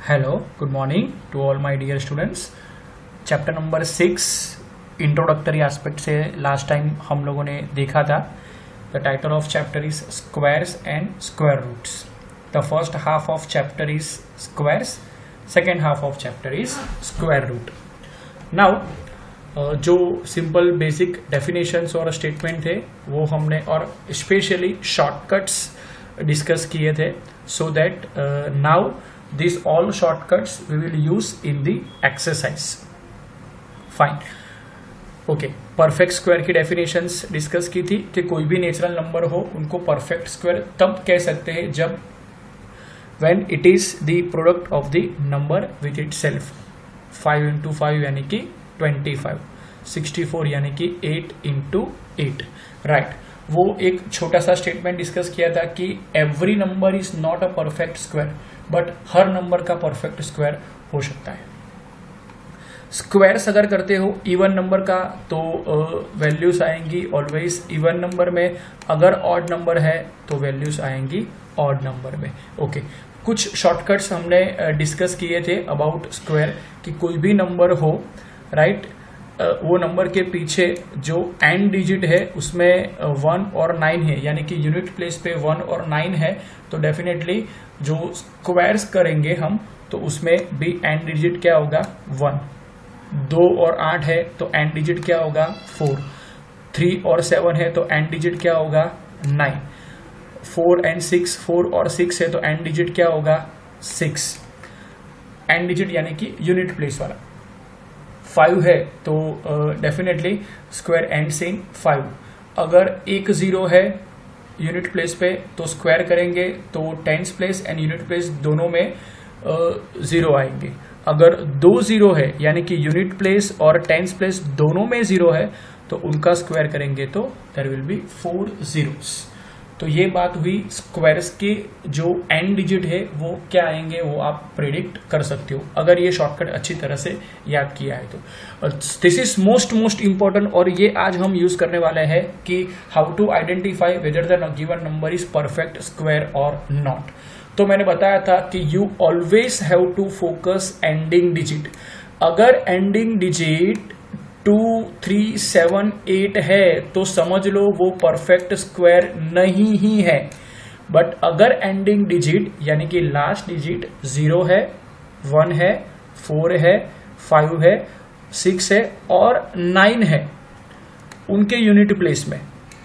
Hello, good morning to all my dear students. Chapter number 6 introductory aspect से last time हम लोगों ने देखा था। The title of chapter is squares and square roots. The first half of chapter is squares, second half of chapter is square root. Now जो simple basic definitions और statement थे वो हमने और स्पेशली शॉर्टकट्स डिस्कस किए थे, so that now these all shortcuts we will use in the exercise. Fine. Okay, perfect square की definitions discuss की थी कि कोई भी नेचुरल नंबर हो उनको परफेक्ट स्क्वायर तब कह सकते हैं जब when it is the product of the number with itself। 5 into 5 यानी कि 25, 64 यानी कि 8 into 8, राइट। वो एक छोटा सा स्टेटमेंट डिस्कस किया था कि every number is not a perfect square, but her number का परफेक्ट स्क्वायर हो सकता है। स्क्वायर्स अगर करते हो इवन नंबर का तो वैल्यूज आएंगी ऑलवेज इवन नंबर में, अगर ऑड नंबर है तो वैल्यूज आएंगी ऑड नंबर में। ओके, कुछ शॉर्टकट्स हमने डिस्कस किए थे अबाउट स्क्वायर कि कोई भी नंबर हो, राइट, वो नंबर के पीछे जो एंड डिजिट है उसमें 1 और 9 है, यानी कि यूनिट प्लेस पे 1 और 9 है, तो डेफिनेटली जो स्क्वायर्स करेंगे हम तो उसमें भी एंड डिजिट क्या होगा 1। 2 और 8 है तो एंड डिजिट क्या होगा 4। 3 और 7 है तो एंड डिजिट क्या होगा 9। 4 and 6, 4 और 6 है तो एंड डिजिट क्या होगा 6। एंड डिजिट यानी कि यूनिट प्लेस वाला। 5 है तो डेफिनेटली स्क्वायर एंड्स इन 5। अगर एक 0 है यूनिट प्लेस पे तो स्क्वायर करेंगे तो tens place and unit place दोनों में 0 आएंगे। अगर 2 0 है यानी कि यूनिट प्लेस और टेंस प्लेस दोनों में 0 है तो उनका स्क्वायर करेंगे तो देयर विल बी 4 zeros। तो ये बात हुई स्क्वायर्स के जो एंड डिजिट है वो क्या आएंगे वो आप प्रेडिक्ट कर सकते हो अगर ये शॉर्टकट अच्छी तरह से याद किया है तो। दिस इज मोस्ट इंपॉर्टेंट और ये आज हम यूज करने वाले हैं कि how to identify whether the given number is perfect square और नॉट। तो मैंने बताया था कि you always have to focus ending digit. अगर एंडिंग डिजिट 2, 3, 7, 8 है तो समझ लो वो परफेक्ट स्क्वायर नहीं ही है। बट अगर एंडिंग डिजिट यानी कि लास्ट डिजिट 0 है, 1 है, 4 है, 5 है, 6 है और 9 है उनके यूनिट प्लेस में,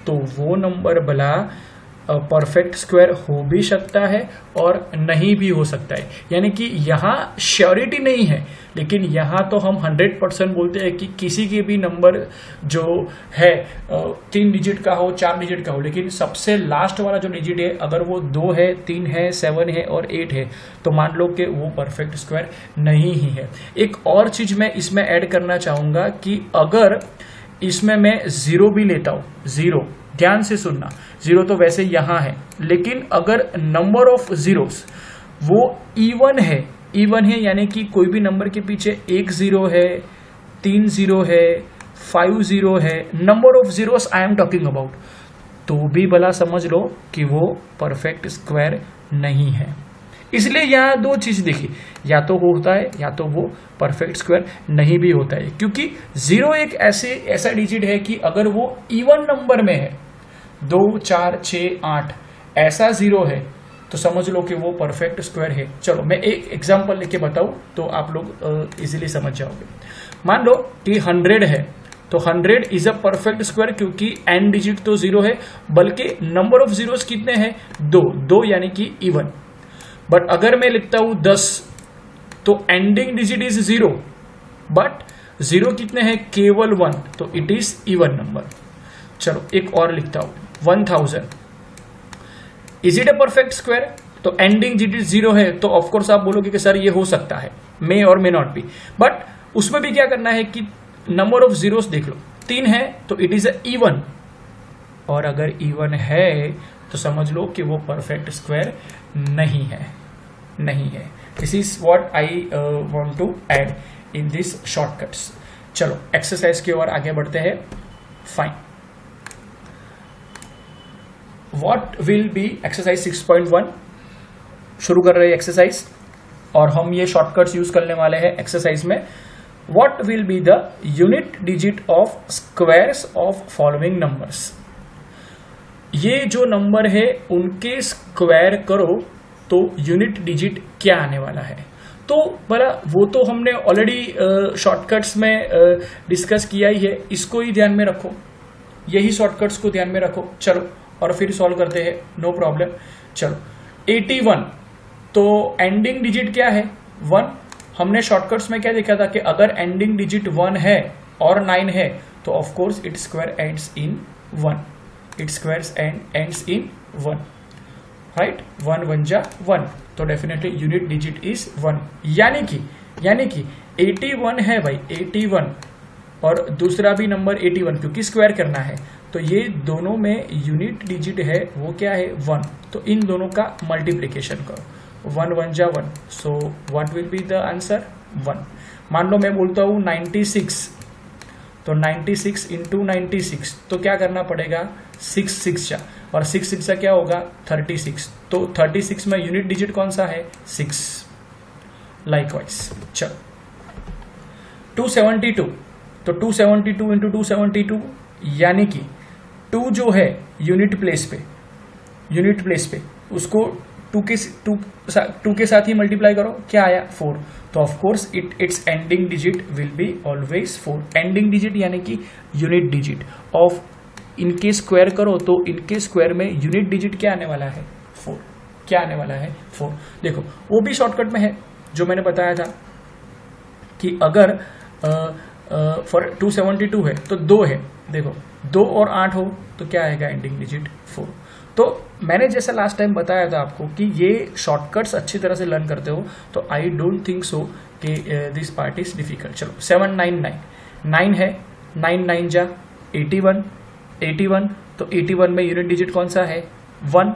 तो वो नंबर भला परफेक्ट स्क्वायर हो भी सकता है और नहीं भी हो सकता है। यानी कि यहाँ श्योरिटी नहीं है, लेकिन यहाँ तो हम 100% बोलते हैं कि किसी के भी नंबर जो है 3 डिजिट का हो, 4 डिजिट का हो, लेकिन सबसे लास्ट वाला जो डिजिट है अगर वो 2 है, 3 है, 7 है और 8 है तो मान लो कि वो परफेक्ट स्क्वायर नहीं ही है। एक और चीज मैं इसमें ऐड करना चाहूंगा कि अगर इसमें मैं 0 भी लेता हूँ, 0, ध्यान से सुनना, 0 तो वैसे यहां है, लेकिन अगर नंबर ऑफ जीरोस वो इवन है यानी कि कोई भी नंबर के पीछे 1 0 है, 3 0 है, 5 0 है, number of zeros I am talking about, तो भी भला समझ लो कि वो परफेक्ट स्क्वायर नहीं है। इसलिए यहाँ 2 चीज देखी, या तो होता है या तो वो परफेक्ट स्क्वायर नहीं भी होता है, क्योंकि 0 एक ऐसा डिजिट है कि अगर वो इवन नंबर में है 2, 4, 6, 8 ऐसा 0 है तो समझ लो कि वो परफेक्ट स्क्वायर है। चलो मैं एक एग्जांपल लेके बताऊं तो आप लोग इजीली समझ जाओगे। मान लो कि 100 है तो 100 इज अ परफेक्ट स्क्वायर क्योंकि एंड डिजिट तो 0 है, बल्कि नंबर ऑफ जीरोस कितने हैं 2 यानी कि इवन। बट अगर मैं लिखता हूं 10 तो एंडिंग डिजिट इज 0, बट 0 कितने हैं केवल 1, तो इट इज इवन नंबर। चलो एक और लिखता हूं 1000, is it a perfect square? तो एंडिंग डिजिट 0 है तो ऑफकोर्स आप बोलोगे कि सर ये हो सकता है, मे और मे नॉट बी, बट उसमें भी क्या करना है कि नंबर ऑफ जीरोस देख लो, 3 है तो इट इज अ इवन, और अगर इवन है तो समझ लो कि वो परफेक्ट स्क्वायर नहीं है। This is what I want to add in this shortcuts. चलो एक्सरसाइज की ओर आगे बढ़ते हैं। Fine, what will be exercise 6.1 शुरू कर रहे हैं एक्सरसाइज। और हम ये शॉर्टकट्स यूज करने वाले हैं एक्सरसाइज में। What will be the unit digit of squares of following numbers. ये जो नंबर है उनके स्क्वायर करो तो यूनिट डिजिट क्या आने वाला है। तो भला वो तो हमने ऑलरेडी शॉर्टकट्स में डिस्कस किया ही है, इसको ही ध्यान में रखो, यही शॉर्टकट्स को ध्यान में रखो। चलो और फिर सॉल्व करते हैं, नो प्रॉब्लम। चलो 81, तो एंडिंग डिजिट क्या है 1। हमने शॉर्टकट्स में क्या देखा था कि अगर एंडिंग डिजिट 1 है और 9 है तो of course it square ends in 1, it squares ends in 1, right. 1 1 जा 1, तो डेफिनेटली यूनिट डिजिट इज 1। यानी कि 81 है भाई, 81 और दूसरा भी नंबर 81 क्योंकि स्क्वायर करना है, तो ये दोनों में यूनिट डिजिट है वो क्या है 1। तो इन दोनों का मल्टीप्लिकेशन करो, 1 1 जा 1, so what will be the answer 1। मान लो मैं बोलता हूँ 96, तो 96 इंटू 96, तो क्या करना पड़ेगा 6 6 जा, और 6 6 जा क्या होगा 36, तो 36 में यूनिट डिजिट कौन सा है 6। लाइकवाइज चलो 272, तो 272 इंटू 272 यानी कि 2 जो है यूनिट प्लेस पे उसको 2 के साथ ही मल्टीप्लाई करो, क्या आया 4, तो of course it's ending digit will be always 4। Ending digit यानी कि यूनिट डिजिट ऑफ इनके स्क्वायर करो तो इनके स्क्वायर में यूनिट डिजिट क्या आने वाला है 4, क्या आने वाला है 4। देखो वो भी शॉर्टकट में है जो मैंने बताया था कि अगर फॉर 272 है तो 2 है, देखो 2 और 8 हो तो क्या आएगा एंडिंग डिजिट 4। तो मैंने जैसा लास्ट टाइम बताया था आपको कि ये शॉर्टकट्स अच्छी तरह से लर्न करते हो, तो आई डोंट थिंक सो कि दिस पार्ट इज डिफिकल्ट। चलो 799, 9 है, 9 9 जा 81, 81 तो 81 में यूनिट डिजिट कौन सा है 1,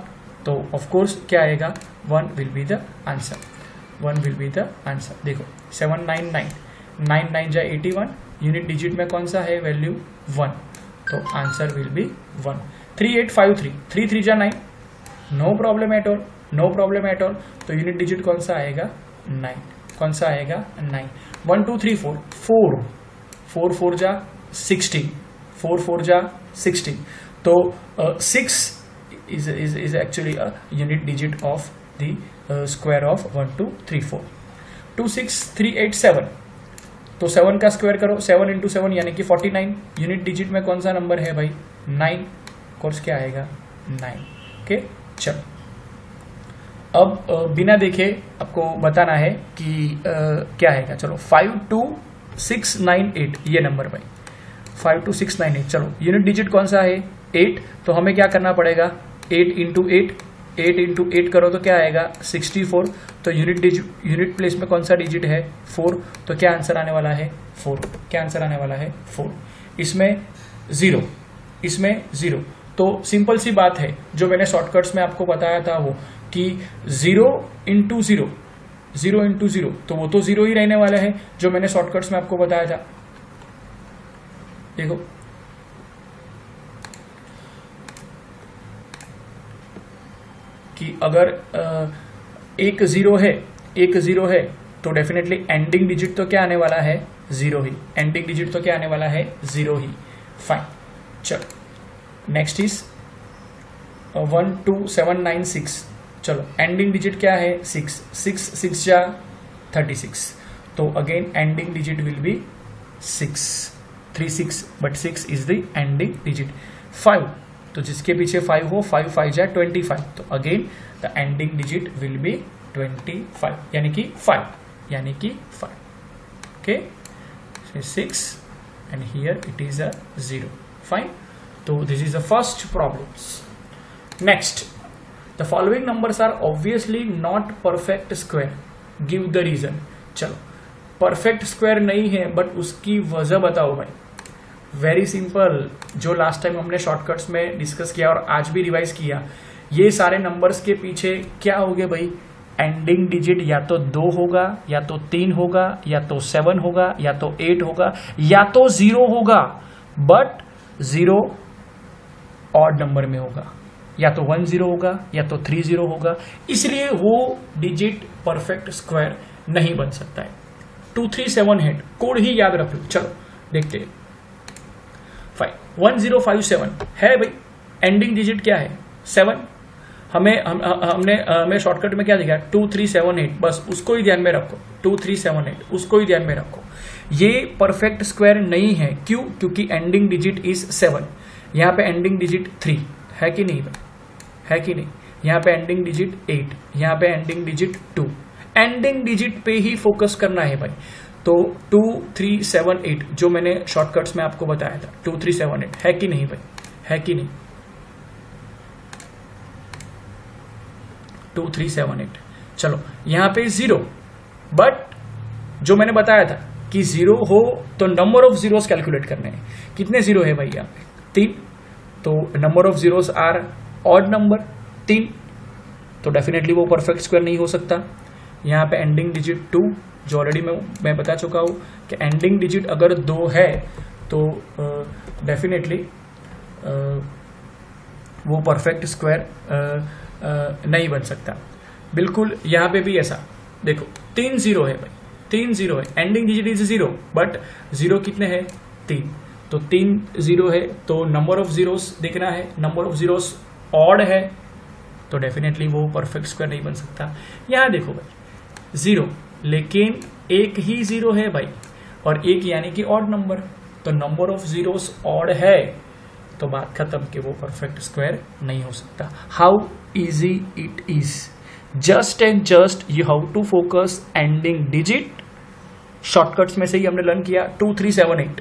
तो ऑफ कोर्स क्या आएगा 1 will be the answer, 1 will be the answer. देखो 799, 9 9 जा 81, यूनिट डिजिट में कौन सा है वैल्यू 1, तो आंसर विल बी 1। 3853, 3 3 जा 9, no problem at all, no problem at all, तो यूनिट डिजिट कौन सा आएगा 9, कौन सा आएगा 9। 1 2 3 4, 4 4 जा 16, 4 4 जा 16, तो 6 is actually a unit digit of the square of 1 2 3 4। 26387, तो 7 का स्क्वायर करो, 7 इंटू 7 यानी कि 49, यूनिट डिजिट में कौन सा नंबर है भाई 9, कोर्स क्या आएगा 9। ओके चलो अब बिना देखे आपको बताना है कि क्या है। चलो 52698 ये नंबर भाई 52698, चलो यूनिट डिजिट कौन सा है 8, तो हमें क्या करना पड़ेगा 8 इंटू 8 करो तो क्या आएगा 64, तो यूनिट प्लेस में कौन सा डिजिट है 4, तो क्या आंसर आने वाला है 4, क्या आंसर आने वाला है 4। इसमें 0, इसमें 0, तो सिंपल सी बात है जो मैंने शॉर्टकट्स में आपको बताया था वो कि 0 इंटू 0, 0 इंटू 0, तो वो तो 0 ही रहने वाला है जो मैंने शॉर्टकट्स में आपको बताया था। देखो कि अगर एक 0 है तो डेफिनेटली एंडिंग डिजिट तो क्या आने वाला है 0 ही, एंडिंग डिजिट तो क्या आने वाला है 0 ही। फाइन चलो नेक्स्ट इज 12796, चलो एंडिंग डिजिट क्या है 6, 6 6 जा 36, तो again ending digit will be 6, 36 but 6 is the ending digit. 5, तो जिसके पीछे 5 हो 5 5 जा 25, तो again the ending digit will be 25 यानी कि 5 okay 6 and here it is a 0। fine, so this is the first problems। next, the following numbers are obviously not perfect square, give the reason। चलो perfect square नहीं है but उसकी वजह बताओ भाई। Very simple, जो लास्ट टाइम हमने shortcuts में डिस्कस किया और आज भी रिवाइज किया, ये सारे नंबर्स के पीछे क्या होगे भाई एंडिंग डिजिट या तो 2 होगा या तो 3 होगा या तो 7 होगा या तो 8 होगा या तो 0 होगा, बट 0 ऑड नंबर में होगा या तो 10 होगा या तो 30 होगा, इसलिए वो डिजिट परफेक्ट स्क्वायर नहीं बन सकता है। 2378 कोड ही याद रख लो। चलो देखते हैं। 1057 है भाई, एंडिंग डिजिट क्या है 7। हमें शॉर्टकट में क्या दिखा है 2378, बस उसको ही ध्यान में रखो। 2378 उसको ही ध्यान में रखो। ये परफेक्ट स्क्वायर नहीं है, क्यों? क्योंकि एंडिंग डिजिट इज 7। यहाँ पे एंडिंग डिजिट 3 है कि नहीं भाई, है कि नहीं? यहाँ पे एंडिंग डिजिट 8, यहाँ पे एंडिंग डिजिट 2। एंडिंग डिजिट पे ही फोकस करना है भाई। तो 2378 जो मैंने शॉर्टकट्स में आपको बताया था 2378 है कि नहीं भाई, है कि नहीं? 2378। चलो यहाँ पे 0, बट जो मैंने बताया था कि 0 हो तो नंबर ऑफ जीरोस कैलकुलेट करने हैं। कितने 0 है भाई यहाँ पे 3, तो number of zeros are odd number 3, तो डेफिनेटली वो परफेक्ट स्क्वायर नहीं हो सकता। यहाँ पे एंडिंग डिजिट 2 जो ऑलरेडी मैं बता चुका हूँ कि एंडिंग डिजिट अगर 2 है तो डेफिनेटली वो परफेक्ट स्क्वायर नहीं बन सकता। बिल्कुल यहाँ पे भी ऐसा देखो 3 0 है भाई, 3 0 है, एंडिंग डिजिट इज 0, बट 0 कितने हैं 3, तो 3 0 है, तो नंबर ऑफ जीरोस देखना है, नंबर ऑफ जीरोस ऑड है, तो डेफिनेटली वो परफेक्ट स्क्वायर नहीं बन सकता। यहाँ देखो भाई 0, लेकिन एक ही 0 है भाई, और एक यानी कि ऑड नंबर, तो नंबर ऑफ जीरोस ऑड है, तो बात खत्म कि वो परफेक्ट स्क्वायर नहीं हो सकता। How easy it is, just and just you have to focus ending digit. Shortcuts में से ही हमने लर्न किया 2378,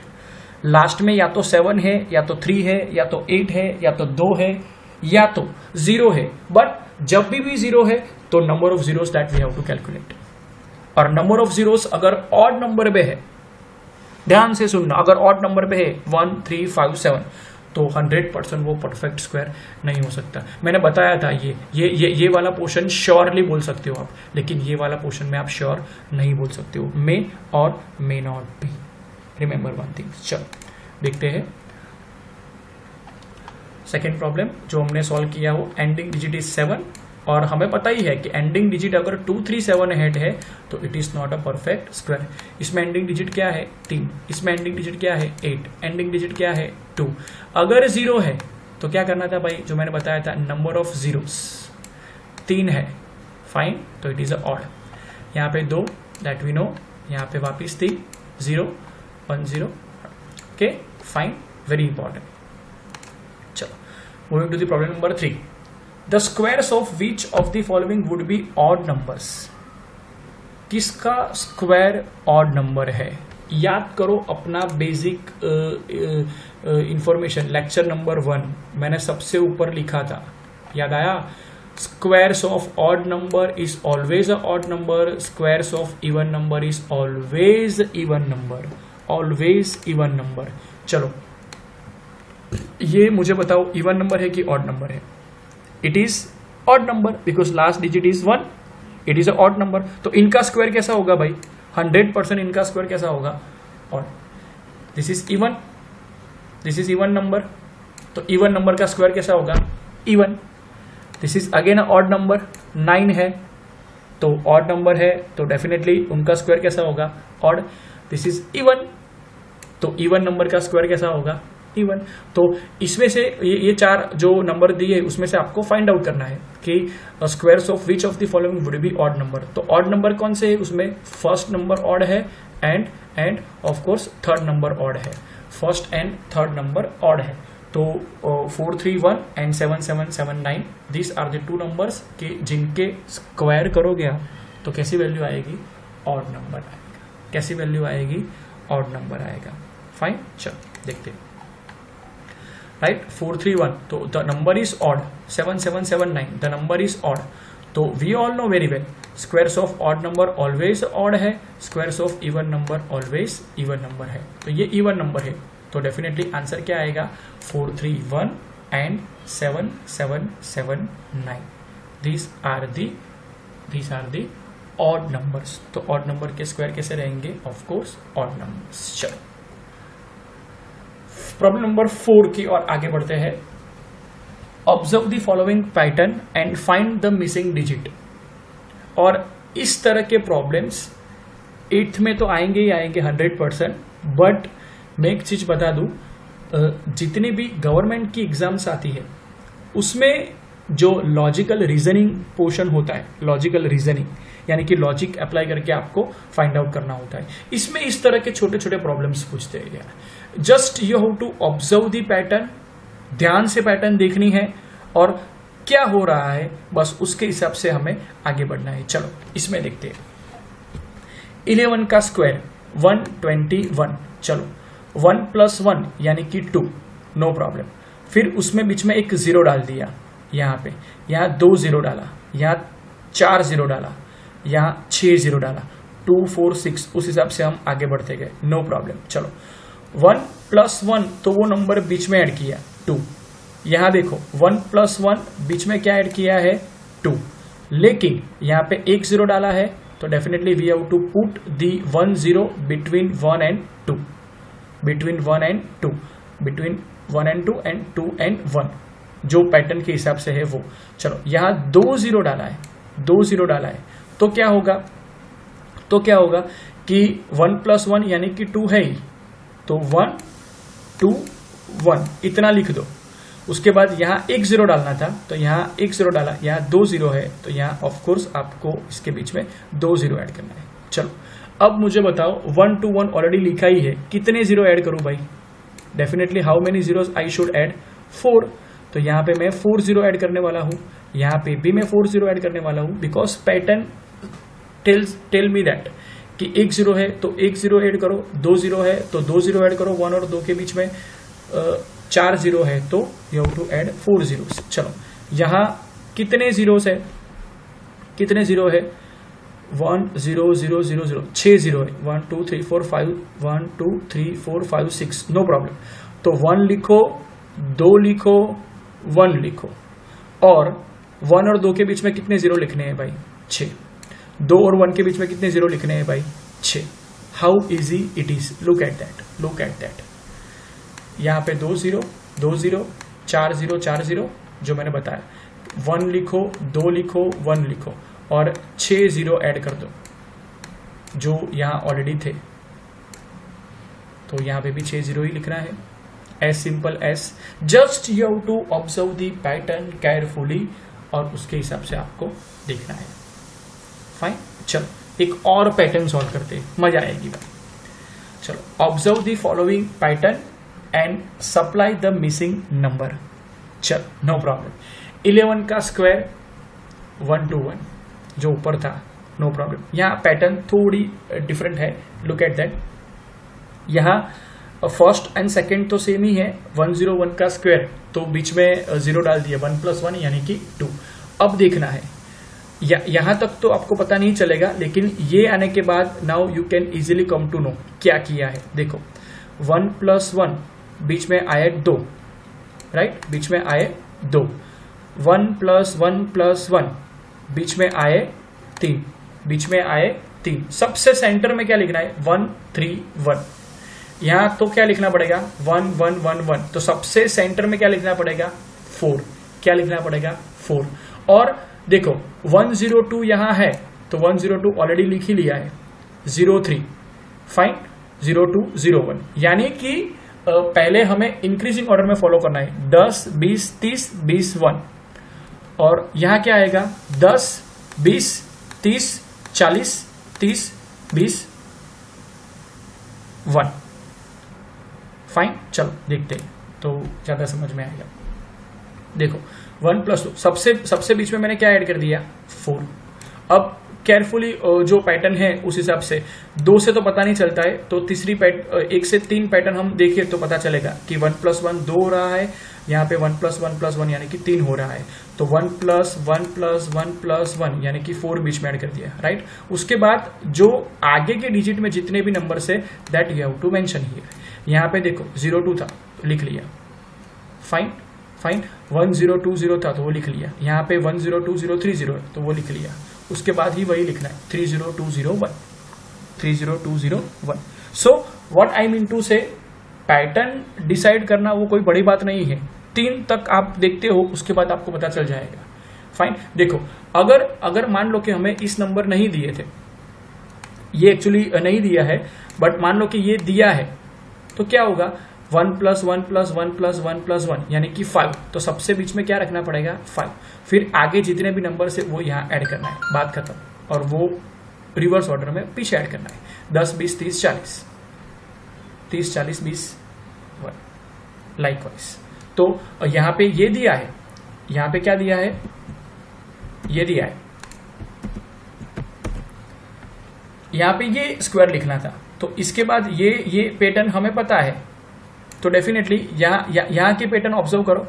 लास्ट में या तो 7 है या तो 3 है या तो 8 है या तो 2 है या तो 0 है, बट जब भी 0 है तो number of zeros that we have to calculate. और नंबर ऑफ जीरोस अगर ऑड नंबर पे है, ध्यान से सुनना, अगर ऑड नंबर पे है 1 3 5 7, तो 100% वो परफेक्ट स्क्वायर नहीं हो सकता। मैंने बताया था ये वाला पोर्शन श्योरली बोल सकते हो आप, लेकिन ये वाला पोर्शन में आप श्योर नहीं बोल सकते हो, मे और may not be. Remember one thing. चलो देखते हैं सेकेंड प्रॉब्लम जो हमने सॉल्व किया वो एंडिंग डिजिट इज 7, और हमें पता ही है कि एंडिंग डिजिट अगर 2378 है तो it is not a perfect square. इसमें एंडिंग डिजिट क्या है 3, इसमें एंडिंग डिजिट क्या है 8, एंडिंग डिजिट क्या है 2। अगर 0 है तो क्या करना था भाई, जो मैंने बताया था नंबर ऑफ जीरोस 3 है, फाइन, तो इट इज अ ऑड। यहाँ पे 2 दैट वी नो, यहाँ पे वापिस 3 0 1 0, ओके फाइन, वेरी इंपॉर्टेंट। चलो moving to the problem number 3, the squares of which of the following would be odd numbers. किसका square odd number है? याद करो अपना बेसिक इंफॉर्मेशन, लेक्चर नंबर 1 मैंने सबसे ऊपर लिखा था, याद आया? Squares of odd number is always a odd number, squares of even number is always even number, always even number. चलो ये मुझे बताओ इवन नंबर है कि ऑड नंबर है? It is odd number because last digit is 1, it is a odd number. तो इनका square कैसा होगा भाई? 100% इनका स्क्वायर कैसा होगा? Odd. This is even, this is even number, तो इवन नंबर का स्क्वायर कैसा होगा? Even. This is again a odd number, 9 है, तो ऑड नंबर है तो डेफिनेटली उनका स्क्वायर कैसा होगा? ऑड। दिस इज इवन, तो इवन नंबर का स्क्वायर कैसा होगा? इवन। तो इसमें से ये 4 जो नंबर दिए उसमें से आपको फाइंड आउट करना है कि squares of which of the following would be odd number. तो ऑड नंबर कौन से है? उसमें फर्स्ट नंबर ऑड है and of course third number odd है, first and third number odd है। तो 431 and 7779 this are the 2 numbers कि जिनके स्क्वायर करोगे आप तो कैसी वैल्यू आएगी? ऑड नंबर आएगा। कैसी वैल्यू आएगी? ऑड नंबर आएगा। फाइन, चलो देखते हैं। राइट, 431, तो the number is odd, 7779 the number is odd. तो we all know very well squares of odd number always odd है, squares of even number always even number है। तो ये इवन नंबर है, तो डेफिनेटली आंसर क्या आएगा? 431 and 7779 this are the odd numbers. तो ऑड नंबर के स्क्वायर कैसे रहेंगे? Of course odd numbers. चलो प्रॉब्लम नंबर 4 की और आगे बढ़ते हैं। Observe the following pattern and find the missing digit. और इस तरह के प्रॉब्लम्स 8th में तो आएंगे ही आएंगे 100%। बट मैं एक चीज बता दूं, जितनी भी गवर्नमेंट की एग्जाम्स आती है उसमें जो लॉजिकल रीजनिंग पोर्शन होता है, लॉजिकल रीजनिंग यानी कि लॉजिक अप्लाई करके आपको फाइंड आउट करना होता है, इसमें इस तरह के छोटे छोटे प्रॉब्लम्स पूछते हैं यार। Just you have to observe the pattern, ध्यान से पैटर्न देखनी है और क्या हो रहा है बस उसके हिसाब से हमें आगे बढ़ना है। चलो इसमें देखते हैं। 11 का स्क्वायर 121। चलो 1 + 1 यानी कि 2, नो प्रॉब्लम। फिर उसमें बीच में एक 0 डाल दिया, यहाँ पे यहाँ 2 0 डाला, यहाँ 4 0 डाला, यहाँ 6 0 डाला, 2 4 6, उस हिसाब से हम आगे बढ़ते गए, नो प्रॉब्लम। चलो 1 + 1 तो वो नंबर बीच में ऐड किया 2। यहाँ देखो 1 + 1 बीच में क्या ऐड किया है 2, लेकिन यहाँ पे एक 0 डाला है तो definitely we have to put the 1 0 between 1 and 2, between 1 and 2, between 1 and 2 and 2 and 1, जो पैटर्न के हिसाब से है वो। चलो यहाँ 2 0 डाला है, 2 0 डाला है तो क्या होगा, कि 1 + 1 यानी कि 2 है ही, तो 1 2 1 इतना लिख दो। उसके बाद यहाँ एक 0 डालना था तो यहाँ एक 0 डाला, यहाँ 2 0 है तो यहाँ ऑफ कोर्स आपको इसके बीच में 2 0 ऐड करना है। चलो अब मुझे बताओ 1 2 1 ऑलरेडी लिखा ही है, कितने 0 ऐड करूं भाई? Definitely how many zeros I should add? 4। तो यहाँ पे मैं 4 0 ऐड करने वाला हूँ, यहाँ पे भी मैं 4 0 ऐड करने वाला हूँ, because pattern tell me that कि एक 0 है तो एक 0 ऐड करो, 2 0 है तो 2 0 ऐड करो, 1 और 2 के बीच में 4 0 है तो you have to add 4 zeros। चलो यहाँ कितने जीरोस है, 1 0 0 0 0, 6 0 है, 1 2 3 4 5, 1 2 3 4 5 6, नो प्रॉब्लम। तो 1 लिखो, 2 लिखो, 1 लिखो, और 1 और 2 के बीच में कितने 0 लिखने हैं भाई? 6। 2 और 1 के बीच में कितने 0 लिखने हैं भाई? 6। How easy it is, look at that. यहाँ पे 2 0 2 0, 4 0 4 0 जो मैंने बताया, 1 लिखो, 2 लिखो, 1 लिखो और 6 0 ऐड कर दो जो यहाँ ऑलरेडी थे, तो यहाँ पे भी 6 0 ही लिखना है। As simple as, just you have to observe the pattern carefully और उसके हिसाब से आपको देखना है। फाइन, चलो एक और पैटर्न सॉल्व करते हैं, मजा आएगी भाई। चलो observe the following pattern and supply the missing number. चल नो प्रॉब्लम। 11 का स्क्वायर 1 2 1 जो ऊपर था, नो प्रॉब्लम। यहाँ पैटर्न थोड़ी डिफरेंट है, लुक एट दैट। यहाँ फर्स्ट एंड सेकंड तो सेम ही है, 1 0 1 का स्क्वायर तो बीच में 0 डाल दिया, 1 + 1 यानी कि 2। अब देखना है, यहाँ तक तो आपको पता नहीं चलेगा, लेकिन ये आने के बाद now you can easily come to know क्या किया है। देखो 1 + 1 बीच में आए 2, राइट, बीच में आए 2। 1 + 1 + 1 बीच में आए 3, बीच में आए 3। सबसे सेंटर में क्या लिखना है? 1 3 1। यहाँ तो क्या लिखना पड़ेगा? 1 1 1 1। तो सबसे सेंटर में क्या लिखना पड़ेगा? 4। क्या लिखना पड़ेगा? 4। और देखो 1 0 2 यहाँ है तो 1 0 2 ऑलरेडी लिख ही लिया है, 0 3 फाइन, 0 2 0 1। यानी कि पहले हमें इंक्रीजिंग ऑर्डर में फॉलो करना है, 10 20 30 20 1। और यहाँ क्या आएगा? 10 20 30 40 30 20 1। फाइन, चलो देखते हैं तो ज्यादा समझ में आएगा। देखो 1 + 2 सबसे बीच में मैंने क्या ऐड कर दिया? 4। अब केयरफुली जो पैटर्न है उस हिसाब से 2 से तो पता नहीं चलता है, तो 1 से 3 पैटर्न हम देखिए तो पता चलेगा कि 1 + 1 2 हो रहा है, यहाँ पे 1 + 1 + 1 यानी कि 3 हो रहा है। तो 1 + 1 + 1 + 1 यानी कि 4 बीच में ऐड कर दिया, राइट। उसके बाद जो आगे के डिजिट में जितने भी नंबर है that you have to mention here. यहाँ पे देखो 0 2 था तो लिख लिया, फाइन फाइन। 1 0 2 0 था तो वो लिख लिया। यहाँ पे 1 0 2 0 3 0 है तो वो लिख लिया। उसके बाद ही वही लिखना है, 3 0 2 0 1, 3 0 2 0 1। So what I mean to say, pattern decide करना वो कोई बड़ी बात नहीं है। 3 तक आप देखते हो, उसके बाद आपको पता चल जाएगा। फाइन, देखो अगर मान लो कि हमें इस नंबर नहीं दिए थे, ये एक्चुअली नहीं दिया है, बट मान लो कि ये दिया है, तो क्या होगा 1 + 1 + 1 + 1 + 1 यानी कि 5। तो सबसे बीच में क्या रखना पड़ेगा 5, फिर आगे जितने भी नंबर से वो यहाँ ऐड करना है, बात खत्म। और वो रिवर्स ऑर्डर में पीछे ऐड करना है, 10 20 30 40, 30 40 20 1 लाइकवाइज। तो यहाँ पे ये दिया है, यहाँ पे क्या दिया है, ये दिया है, यहाँ पे ये स्क्वायर लिखना था। तो इसके बाद ये पैटर्न हमें पता है, तो डेफिनेटली यहाँ के पैटर्न ऑब्जर्व करो,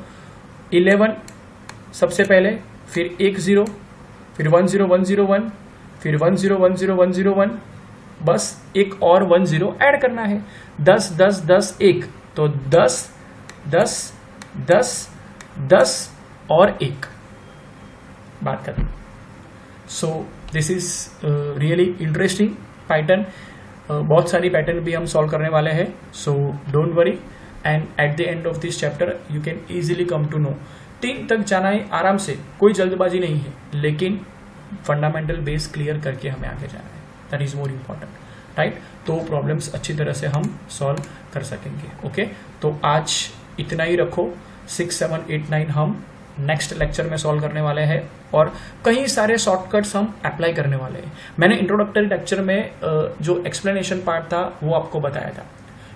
11 सबसे पहले, फिर 1 0, फिर 1 0 1 0 1, फिर 1 0 1 0 1 0 1, बस एक और 1 0 ऐड करना है, 10 10 10 1, तो 10 10 10 10 और 1, बात करें। So this is really interesting pattern. बहुत सारी पैटर्न भी हम सॉल्व करने वाले हैं, so don't worry, and at the end of this chapter you can easily come to know. 3 तक जाना है आराम से, कोई जल्दबाजी नहीं है, लेकिन फंडामेंटल बेस क्लियर करके हमें आगे जाना है, that is more important, right. तो प्रॉब्लम्स अच्छी तरह से हम सॉल्व कर सकेंगे। ओके, तो आज इतना ही रखो। 6 7 8 9 हम नेक्स्ट लेक्चर में सॉल्व करने वाले हैं, और कई सारे शॉर्टकट्स हम अप्लाई करने वाले हैं। मैंने इंट्रोडक्टरी लेक्चर में जो एक्सप्लेनेशन पार्ट था वो आपको बताया था,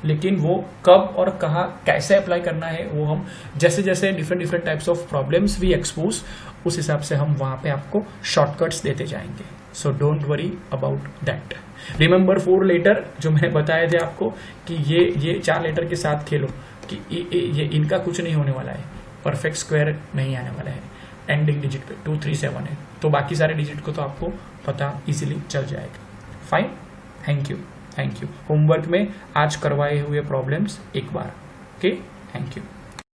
लेकिन वो कब और कहाँ कैसे अप्लाई करना है वो हम जैसे जैसे डिफरेंट टाइप्स ऑफ प्रॉब्लम्स भी एक्सपोज, उस हिसाब से हम वहाँ पे आपको शॉर्टकट्स देते जाएंगे। So don't worry about that. Remember 4 letter जो मैंने बताए थे आपको कि ये 4 लेटर के साथ खेलो, कि ये इनका कुछ नहीं होने वाला है, परफेक्ट स्क्वायर नहीं आने वाला है, एंडिंग डिजिट पे 2 3 7 है, तो बाकी सारे डिजिट को तो आपको पता इजीली चल जाएगा। Fine, thank you. होमवर्क में आज करवाए हुए प्रॉब्लम्स एक बार, ओके, थैंक यू।